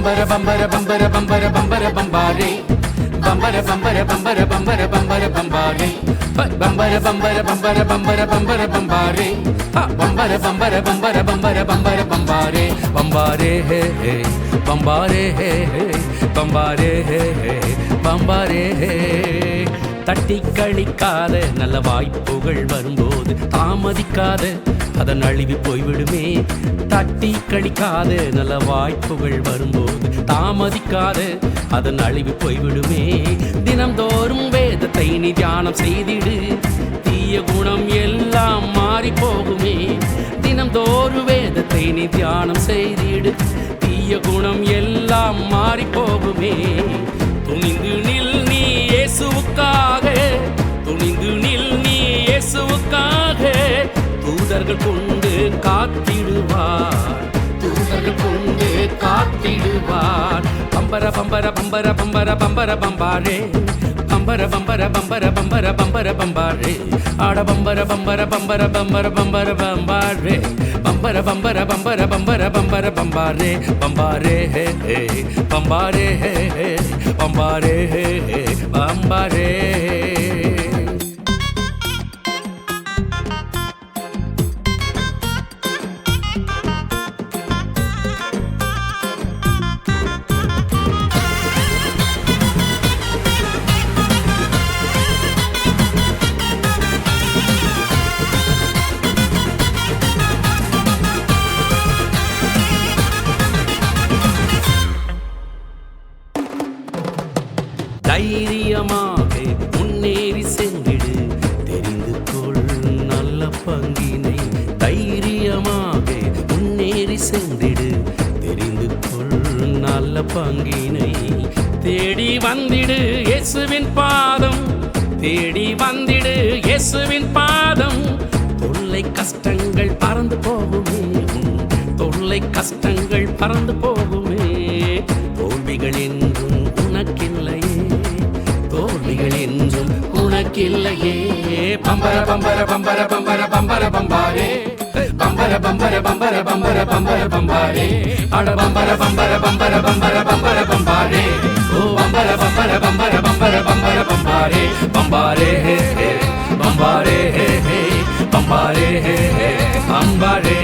bambara bambara bambara bambara bambara bambare bambara bambara bambara bambara bambara bambare bambara bambara bambara bambara bambara bambare bambara bambara bambara bambara bambara bambare bambare he he bambare he he bambare he he bambare he தட்டி கழிக்காத நல்ல வாய்ப்புகள் வரும்போது தாமதிக்காத அதன் அழிவு போய்விடுமே. தட்டி கழிக்காத நல்ல வாய்ப்புகள் வரும்போது தாமதிக்காத அதன் அழிவு போய்விடுமே. தினம்தோறும் வேதத்தை நீ தியானம் செய்திடு, தீய குணம் எல்லாம் மாறி போகுமே. தினம்தோறும் வேதத்தை நீ தியானம் செய்திடு, தீய குணம் எல்லாம் மாறி போகுமே. துணிந்து நில் நீ இயேசுவுக்காக, துணிந்து நில் நீ இயேசுவுக்காக. தூதர்கள் கொண்டு காத்திடுவார், தூதர்கள் கொண்டு காத்திடுவார். பம்பர பம்பர பம்பர பம்பர பம்பர பம்பாரே பம்பர பம்பர பம்பர பம்பர பம்பர பம்பாரே ஆட பம்பர பம்பர பம்பர பம்பர பம்பர பம்பாரே பம்பர பம்பர பம்பர பம்பர பம்பர பம்பாரே பம்பாரே ஹே ஹே பம்பாரே ஹே ஹே பம்பாரே ஹே ஹே பம்பாரே. தைரியமாக முன்னேறி சென்றிடு, தெரிந்து கொள் நல்ல பங்கினை. தைரியமாக முன்னேறி சென்றிடு, தெரிந்து கொள் நல்ல பங்கினை. தேடி வந்திடு இயேசுவின் பாதம், தேடி வந்திடு இயேசுவின் பாதம். தொல்லை கஷ்டங்கள் பறந்து போகுமே, தொல்லை கஷ்டங்கள் பறந்து போகுமே. தோல்விகள் என்றும் உனக்கில்லையே, தோல்விகள் என்றும் உனக்கில்லையே. பம்பர பம்பர பம்பர பம்பர பம்பர பம்பாரே பம்பர பம்பர பம்பர பம்பர பம்பர பம்பாரே அட பம்பர பம்பர பம்பர பம்பர பம்பர பம்பாரே ஓ பம்பர பம்பர பம்பர பம்பர பம்பர பம்பாரே பம்பாரே ஹே ஹே பம்பாரே ஹே ஹே பம்பாரே ஹே ஹே பம்பாரே.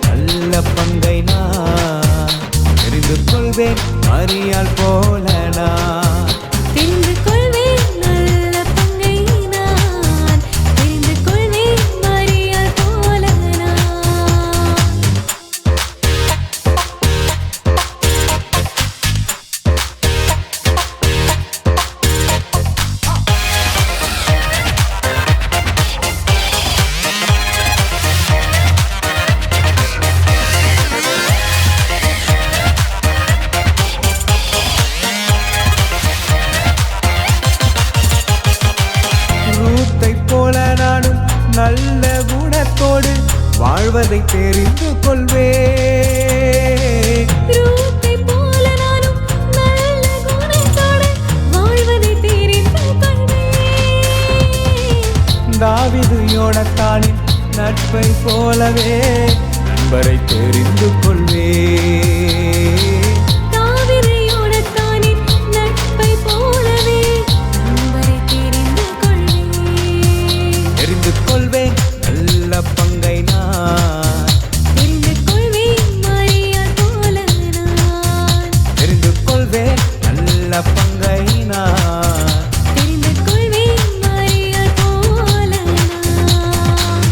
நல்ல பங்கை நான் தெரிந்து கொள்வேன், மரியாள் போல நான் தெரிந்து கொள்வேன். நல்ல பங்கை நான் தெரிந்து கொள்வேன், மரியாள் போல நான். நல்ல குணத்தோடு வாழ்வதை தெரிந்து கொள்வேன். ரூத்தை போல நானும் நல்ல குணத்தோடு வாழ்வதை தெரிந்து கொள்வேன். தாவீது யோனத்தானின் நட்பை போலவே நண்பரை தெரிந்து கொள்வேன். தாவீது யோனத்தானின் நட்பை போலவே நண்பரை தெரிந்து கொள்வேன். தெரிந்து கொள்வேன் நல்ல பங்கை நான் தெரிந்து கொள்வேன், மரியாள் போல நான். தெரிந்து கொள்வேன் நல்ல பங்கை நான் தெரிந்து கொள்வேன், மரியாள் போல நான்.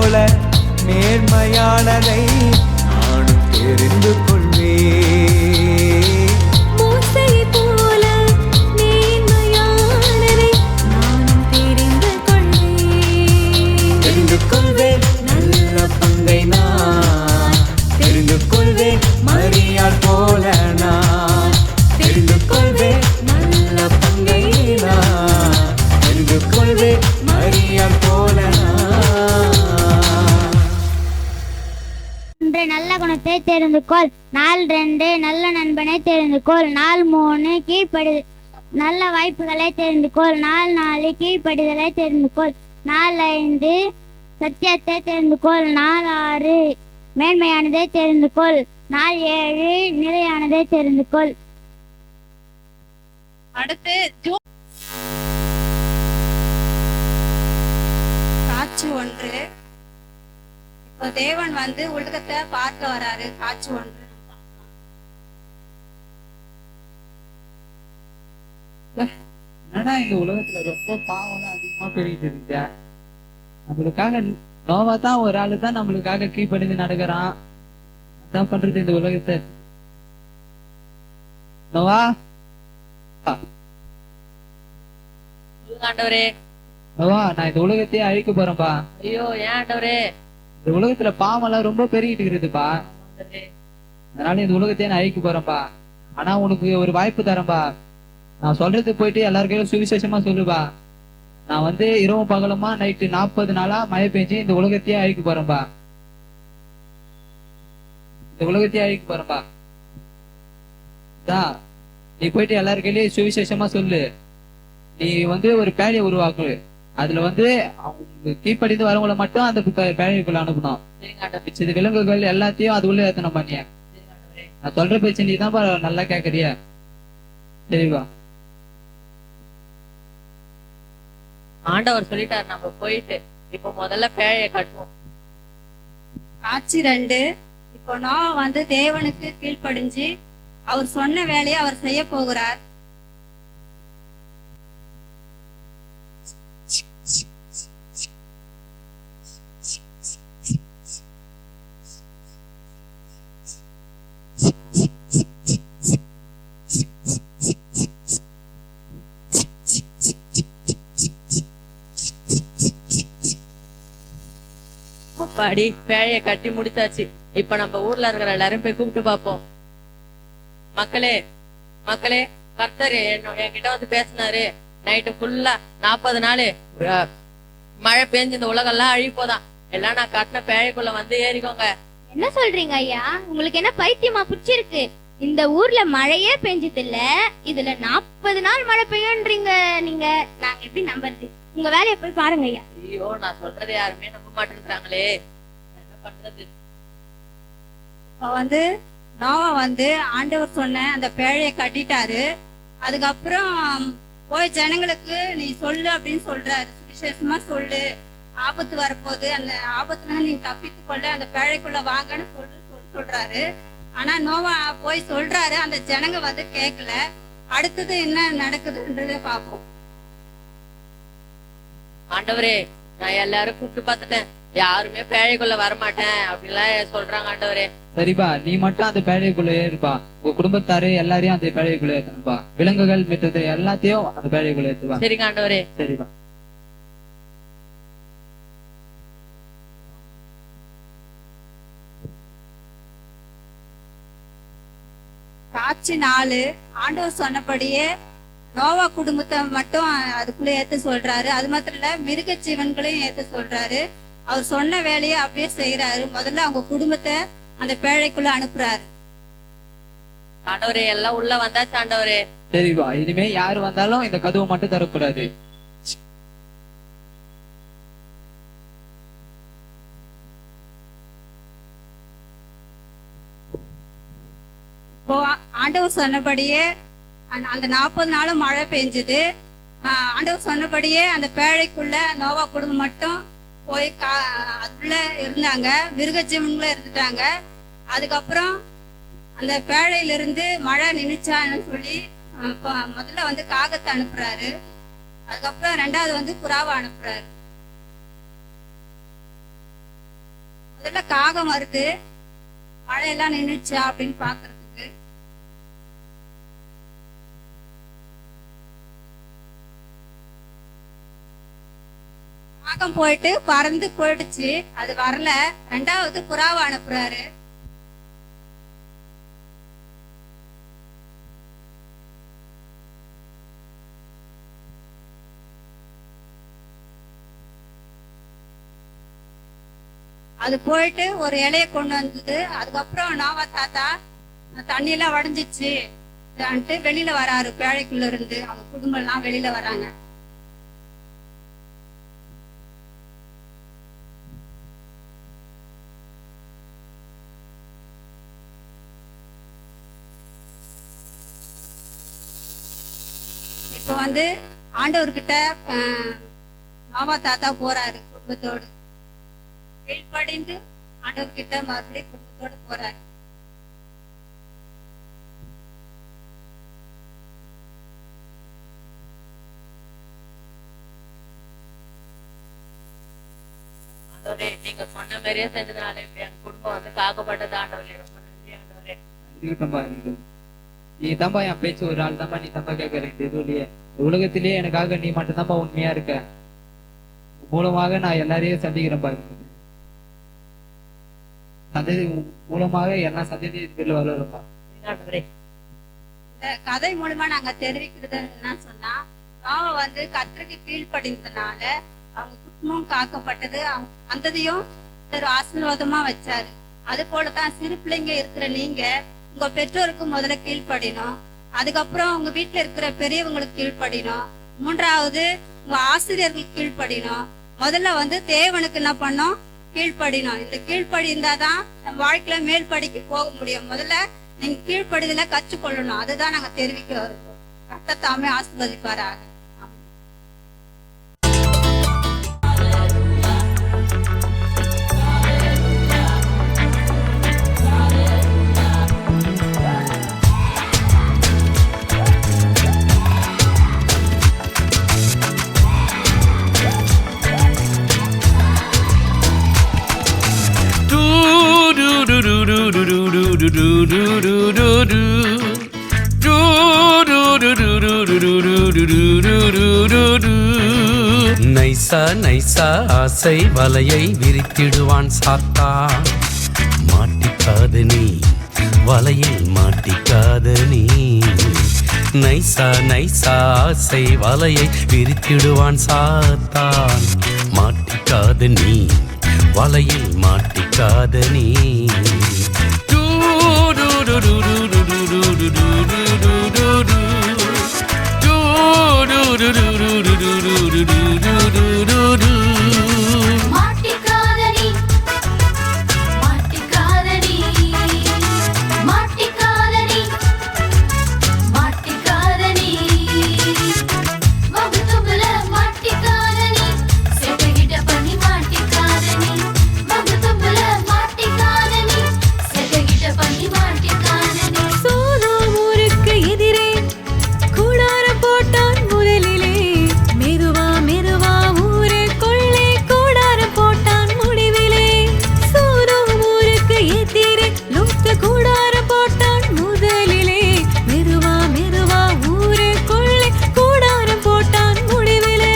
போல நேர்மையானதை நானும் தெரிந்து கொள்வேன். மோசையைப் போல நேர்மையாளரை நானும் தெரிந்து கொள்வேன். தெரிந்து கொள்வேன் நல்ல பங்கை நான், தெரிந்து கொள்வேன் மரியாள் போல நான், தெரிந்து கொள்வேன் நல்ல பங்கை நான், தெரிந்து கொள்வேன் மரியாள் போல நான். ஒன்று நல்ல குணத்தை தெரிந்து கொள். நாள் 2 நல்ல நண்பனை தெரிந்து கொள். நாள் 3 கீழ்ப்படி நல்ல வாய்ப்புகளை தெரிந்து கொள். நாள் 4 கீழ்ப்படிதலை தெரிந்து கொள். நாள் 5 சத்தியத்தை தெரிந்து கொள். நாள் 6 மேன்மையானதை தெரிந்து கொள். நாள் 7 நிலையானதை தெரிந்து கொள். அடுத்து காட்சி 1. இப்போ தேவன் உலகத்தை பார்க்க வராரு. காட்சி 1. என்னடா இந்த உலகத்துல ரொம்ப பாவம் அதிகமா பெருகிட்டு இருக்க. நம்மளுக்காக நோவா தான் ஒரு ஆளு தான் நம்மளுக்காக கீழ்ப்படிந்து நடக்கிறான். அதான் பண்றது இந்த உலகத்தை. நோவா ஆண்டவரே. நோவா, நான் இந்த உலகத்தையே அழிக்க போறேன்பா. ஐயோ, ஏன் ஆண்டவரே? இந்த உலகத்துல பாவம் எல்லாம் ரொம்ப பெருகிட்டு இருக்குதுப்பா. அதனால இந்த உலகத்தையே நான் அழிக்க போறேன்பா. ஆனா உனக்கு ஒரு வாய்ப்பு தரேன்பா. நான் சொல்றது போயிட்டு எல்லாருக்கையும் சுவிசேஷமா சொல்லுப்பா. நான் இரவும் பகலுமா நைட்டு 40 நாளா மழை பெஞ்சு இந்த உலகத்தையே அழிக்க போறேன்பா. இந்த உலகத்தையே அழிக்க போறேன்பா. நீ போயிட்டு எல்லாருக்கையும் சுவிசேஷமா சொல்லு. நீ ஒரு பேழையை உருவாக்கு. அதுல அவங்க கீழ்ப்படிந்து வரவங்களை மட்டும் அந்த பேழைக்குள்ள அனுப்பணும். இது விலங்குகள் எல்லாத்தையும் அது உள்ள ஏத்தணும் பண்ணிய. நான் சொல்ற பேச்சு நீ தான் நல்லா கேக்குறிய. சரிவா? ஆண்டவர் சொல்லிட்டாரு, நம்ம போயிட்டு இப்ப முதல்ல பேழையை கட்டுவோம். காட்சி 2. இப்போ நோவா தேவனுக்கு கீழ்ப்படிஞ்சு அவர் சொன்ன வேலையை அவர் செய்ய போகிறார். பாடி பேழையை கட்டி முடிச்சாச்சு. இப்ப நம்ம ஊர்ல இருக்கிற எல்லாரும் போய் கூப்பிட்டு பார்ப்போம். மக்களே, மக்களே, கர்த்தர் என்கிட்ட பேசினாரு. நைட்டு ஃபுல்லா 40 நாள் மழை பெஞ்சு இந்த உலகம் எல்லாம் அழிப்போதான். எல்லாம் நான் கட்டின பேழைக்குள்ள ஏறிக்கோங்க. என்ன சொல்றீங்க ஐயா? உங்களுக்கு என்ன பைத்தியமா பிடிச்சிருக்கு? இந்த ஊர்ல மழையே பெஞ்சது இல்ல, இதுல 40 நாள் மழை பெய்யுன்றீங்க நீங்க. நாங்க எப்படி நம்புறது? உங்க வேலையை போய் பாருங்க ஐயா. ஐயோ, நான் சொல்றதை யாருமே நம்ப மாட்டேங்கிறாங்களே, என்ன பண்றது? இப்போ நோவா ஆண்டவர் சொன்ன அந்த பேழையை கட்டிட்டாரு. அதுக்கப்புறம் போய் ஜனங்களுக்கு நீ சொல்லு அப்படின்னு சொல்றாரு. விசேஷமா சொல்லு, ஆபத்து வரப்போகுது, அந்த ஆபத்துல நீ தப்பித்து கொள்ள அந்த பேழைக்குள்ள வாங்கன்னு சொல்றாரு. ஆனா நோவா போய் சொல்றாரு, அந்த ஜனங்க கேட்கல. அடுத்தது என்ன நடக்குதுன்றத பாப்போம். ஆண்டவரே, நான் எல்லாரும் கூப்பிட்டு பார்த்துட்டேன், யாருமே பேழைக்குள்ள வரமாட்டேன் அப்படிலாம் சொல்றாங்க. ஆண்டவரே, சரிப்பா, நீ மட்டும் அந்த பேழைக்குள்ள ஏறுப்பா. உங்க குடும்பத்தாரு எல்லாரையும் அந்த பேழைக்குள்ள ஏத்தணும்பா. விலங்குகள் மிட்டது எல்லாத்தையும் அந்த பேழைக்குள்ள ஏத்துவா. சரிங்க ஆண்டவரே. சரிப்பா. காட்சி 4. ஆண்டவர் சொன்னபடியே நோவா குடும்பத்தை மட்டும் அதுக்குள்ள ஏத்த சொல்றாரு. அது மாத்திரம் இல்ல, மிருக ஜீவன்களையும் ஏத்த சொல்றாரு. அவர் சொன்ன வேலையை அப்படியே செய்யறாரு. முதல்ல அவங்க குடும்பத்தை அந்த பேழைக்குள்ள அனுப்புறாரு. ஆண்டவரே, எல்லாம் உள்ள வந்தாச்சு ஆண்டவரே. சரிப்பா, இனிமே யாரு வந்தாலும் இந்த கதவை மட்டும் தரக்கூடாது. இப்போ ஆண்டவர் சொன்னபடியே அந்த 40 நாளும் மழை பெஞ்சது. ஆண்டவர் சொன்னபடியே அந்த பேழைக்குள்ள நோவா குடும்பம் மட்டும் போய் அதுக்குள்ள இருந்தாங்க. மிருக ஜீவன்களும் இருந்துட்டாங்க. அதுக்கப்புறம் அந்த பேழையில இருந்து மழை நினைச்சான்னு சொல்லி முதல்ல காகத்தை அனுப்புறாரு. அதுக்கப்புறம் 2வது புறாவை அனுப்புறாரு. முதல்ல காகம் வருது, மழையெல்லாம் நின்றுச்சா அப்படின்னு பாக்குறதுக்கு. காகம் போயிட்டு பறந்து போயிடுச்சு, அது வரல. ரெண்டாவது புறாவை அனுப்புறாரு. அது போயிட்டு ஒரு இலைய கொண்டு வந்தது. அதுக்கப்புறம் நோவா தாத்தா தண்ணியெல்லாம் வடிஞ்சிச்சு வெளியில வராரு. பேழைக்குள்ள இருந்து அவங்க குடும்பம் எல்லாம் வெளியில வராங்க. இப்ப வந்து ஆண்டவர்கிட்ட நோவா தாத்தா போறாரு குடும்பத்தோடு. கீழ்ப்படிந்து ஆண்டவர்கிட்ட மறுபடியும் குடும்பத்தோடு போறாரு. ஆண்டவரே, நீங்க சொன்ன மாதிரியே செஞ்சதுனால இப்ப என் குடும்பம் வந்து காக்கப்பட்டது. ஆண்டவரே, ரொம்ப நன்றி ஆண்டவரே. இருக்கம்பா இருக்கு. நீ தான்பா என் பேச்சு ஒரு ஆள் தான்பா, நீ தான்பா கேட்கற இதுலயே. உலகத்திலேயே எனக்காக நீ மட்டும் தான்பா உண்மையா இருக்க. மூலமாக நான் எல்லாரையும் சந்திக்கிறேன்பா. சந்ததி மூலமாக எல்லா சந்ததியும் வளரும்பா. ஆண்டவரே, இந்த கதை மூலமா நாங்க தெரிவிக்கிறது என்ன சொன்னா, நோவா வந்து கர்த்தருக்கு கீழ்ப்படிந்ததுனால அவங்க குடும்பம் காக்கப்பட்டது. அவங்க சந்ததியும் ஒரு ஆசீர்வாதமா வச்சாரு. அது போலதான் சிறு பிள்ளைங்க இருக்கிற நீங்க உங்க பெற்றோருக்கு முதல்ல கீழ்ப்படினோம். அதுக்கப்புறம் உங்க வீட்டுல இருக்கிற பெரியவங்களுக்கு கீழ்ப்படினோம். மூன்றாவது உங்க ஆசிரியர்களுக்கு கீழ்ப்படினோம். முதல்ல வந்து தேவனுக்கு என்ன பண்ணோம்? கீழ்ப்படினோம். இந்த கீழ்ப்படி இருந்தாதான் நம்ம வாழ்க்கையில மேல் படிக்கு போக முடியும். முதல்ல நீங்க கீழ்ப்படிதல கற்றுக்கொள்ளணும். அதுதான் நாங்க தெரிவிக்க வருவோம். கர்த்தர் தாமே ஆசீர்வதிப்பாராக. நைசா நைசா ஆசை வலையை விரித்திடுவான் சாத்தான். மாட்டிக்காத நீ வலையில் மாட்டிக்காத நீ. நைசா நைசா ஆசை வலையை விரித்திடுவான் சாத்தான். மாட்டிக்காத நீ வலையில் மாட்டிக்காத நீ. மாட்டிக்காதனி மாட்டிக்காதனி மாட்டிக்காதனி மாட்டிக்காதனி வகுத்துபுல மாட்டிக்காதனி செட்டகிட்ட பண்ணி மாட்டிக்காதனி வகுத்துபுல மாட்டிக்காதனி செட்டகிட்ட பண்ணி மாட்டிக்காதனி. சோதோம் ஊருக்கு எதிரே கூடார போட்டான் முதலிலே. மெதுவா மெதுவா ஊரே கொள்ளே கூடாரம் போட்டான் முடிவிலே. சோதோம் ஊருக்கு எதிரே லோத்து கூடாரம் போட்டான் முதலிலே. மெதுவா மெதுவா ஊரே கொள்ளே கூடாரம் போட்டான் முடிவிலே.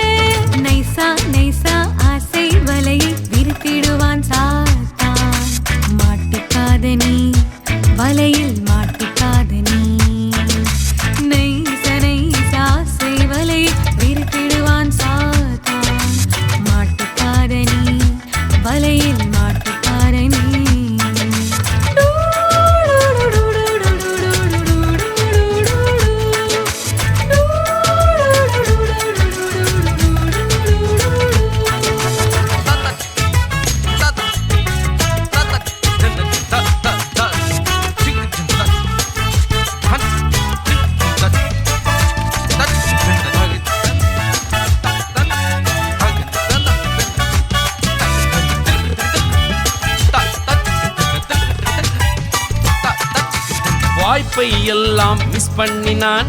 நைசா நைசா ஆசை வலையை விரித்திடுவான் சாத்தான். மாட்டிக்காத நீ வலையில் மாட்டிக்காத நீ. நைச நைச ஆசை வலையை விரித்திடுவான் சாத்தான். மாட்டிக்காத நீ வலையில் மாட்டிக்காத நீ. வாய்ப்பை எல்லாம் மிஸ் பண்ணினான்.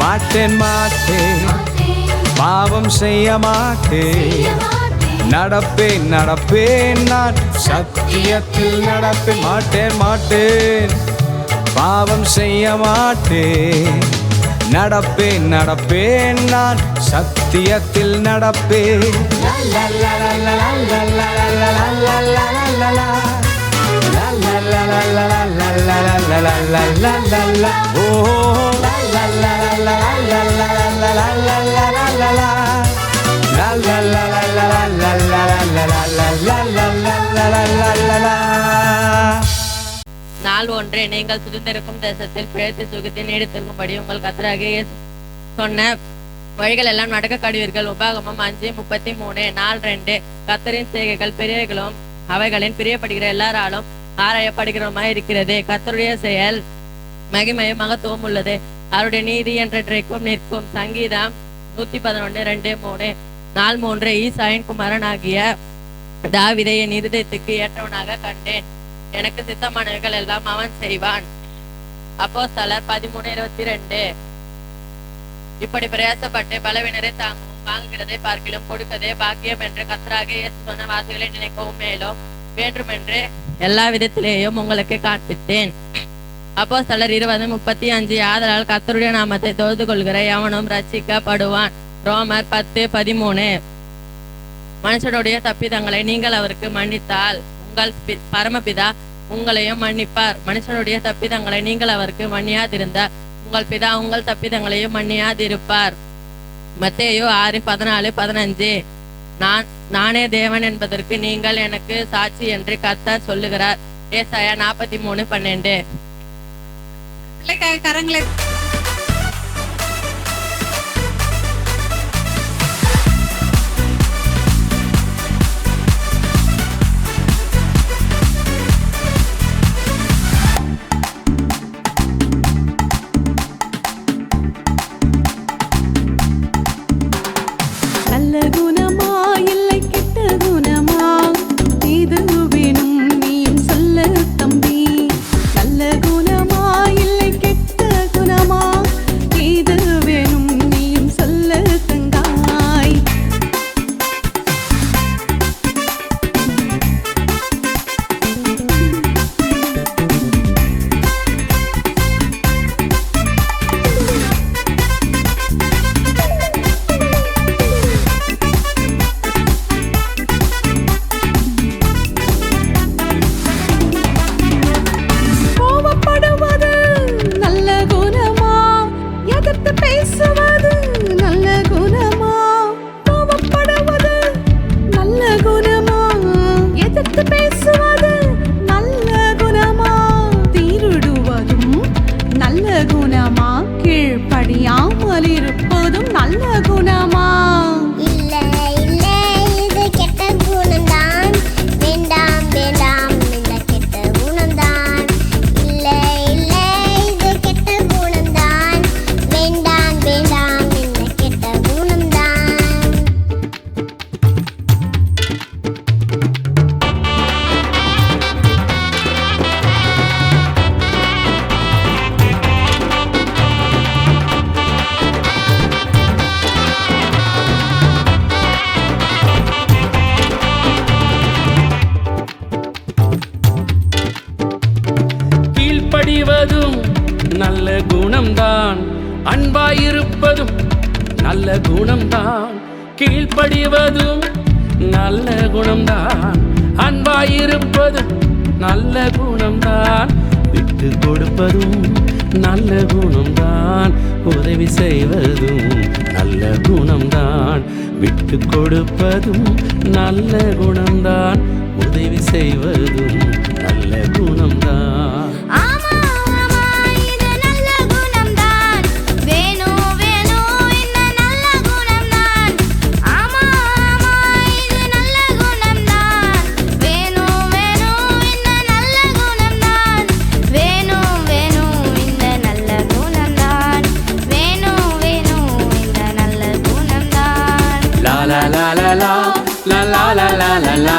மாட்டேன் மாட்டேன் பாவம் செய்ய மாட்டேன் நடப்பேன் நடப்பேன் நான் சத்தியத்தில் நடப்பேன் மாட்டேன் மாட்டேன் பாவம் செய்ய மாட்டேன் நடப்பேன் நடப்பேன் நான் சத்தியத்தில் நடப்பேன் நாள் ஒன்றே நீங்கள் சுதந்திருக்கும் தேசத்தில் பிழைத்து சுகத்தை நீடித்திருக்கும்படி உங்கள் கர்த்தராகிய இயேசு சொன்ன வழிகள் எல்லாம் நடக்க கடுவீர்கள். உபாகமம் 5:33. நாள் 2 கர்த்தரின் செய்கைகள் பெரியகளும் அவைகளின் பிரியப்படுகிற எல்லாராலும் ஆராயப்படுகிறோமாய் இருக்கிறது. கர்த்தருடைய செயல் மகிமையும் மகத்துவம் உள்ளது. அவருடைய நீதி என்றைக்கும் நிற்கும். சங்கீதம் 111:2-3. நாள் 3 ஈசாயின் குமாரனாகிய தாவீதை என் இருதயத்துக்கு ஏற்றவனாக கண்டேன். எனக்கு சித்தமானவைகள் எல்லாம் அவன் செய்வான். அப்போஸ்தலர் 13:22. இப்படி பிரயாசப்பட்டு பலவினரை தாங்கவும் வாங்குகிறதை பார்க்கிலும் கொடுக்கதே பாக்கியம் என்று கர்த்தராகிய இயேசு சொன்ன வார்த்தைகளை நினைக்கவும் மேலும் வேண்டுமென்று எல்லா விதத்திலேயும் உங்களுக்கு காண்பித்தேன். அப்போஸ்தலர் 20:35. ஆதலால் கர்த்தருடைய நாமத்தை தொழுது கொள்கிற எவனும் ரட்சிக்கப்படுவான். ரோமர் 10:13. மனுஷனுடைய தப்பிதங்களை நீங்கள் அவருக்கு மன்னித்தால் உங்கள் பரமபிதா உங்களையும் மன்னிப்பார். மனுஷனுடைய தப்பிதங்களை நீங்கள் அவருக்கு மன்னியாதிருந்தால் உங்கள் பிதா உங்கள் தப்பிதங்களையும் மன்னியாதிருப்பார். மத்தேயு 6:14-15. நானே தேவன் என்பதற்கு நீங்கள் எனக்கு சாட்சி என்று கர்த்தர் சொல்லுகிறார். ஏசாயா 43:12. கரங்களை நல்ல குணமா இல்லை கெட்ட குணமா இது வேணும் நீயும் சொல்ல தம்பி. நல்ல குணமா இல்லை கெட்ட குணமா இது வேணும் நீயும் சொல்ல தங்காய். கோவப்படுவது நல்ல குணமா எதிர்த்து பேசுவது நல்ல குணமா. கோவப்படுவது நல்ல குணமா எதிர்த்து பேசுவது நல்ல குணமா. திருடுவதும் நல்ல குணமா கீழ்ப்படியாமல் இருப்பதும் நல்ல குணமா. இல்ல இல்ல இது கெட்ட குணம்தான் வேண்டாம் வேண்டாம் இந்த கெட்ட குணம்தான். இல்ல இல்ல இது கெட்ட குணம்தான் வேண்டாம் வேண்டாம் இந்த கெட்ட குணம்தான். கீழ்ப்படிவதும் நல்ல குணம்தான், அன்பாயிருப்பதும் நல்ல குணம்தான். கீழ்ப்படிவதும் நல்ல குணம்தான், அன்பாயிருப்பதும் நல்ல குணம்தான். விட்டு கொடுப்பதும் நல்ல குணம்தான், உதவி செய்வதும் நல்ல குணம்தான். விட்டு கொடுப்பதும் நல்ல குணம்தான், உதவி செய்வதும் நல்ல குணம்தான். ஆமா ஆமா இது நல்ல குணம்தான் வேணும் வேணும் இந்த நல்ல குணம்தான். ஆமா ஆமா இது நல்ல குணம்தான் வேணும் வேணும் இந்த நல்ல குணம்தான். வேணும் வேணும் இந்த நல்ல குணம்தான் வேணும் வேணும் இந்த நல்ல குணம்தான். லா லா லா லா லா லா லா லா லா லா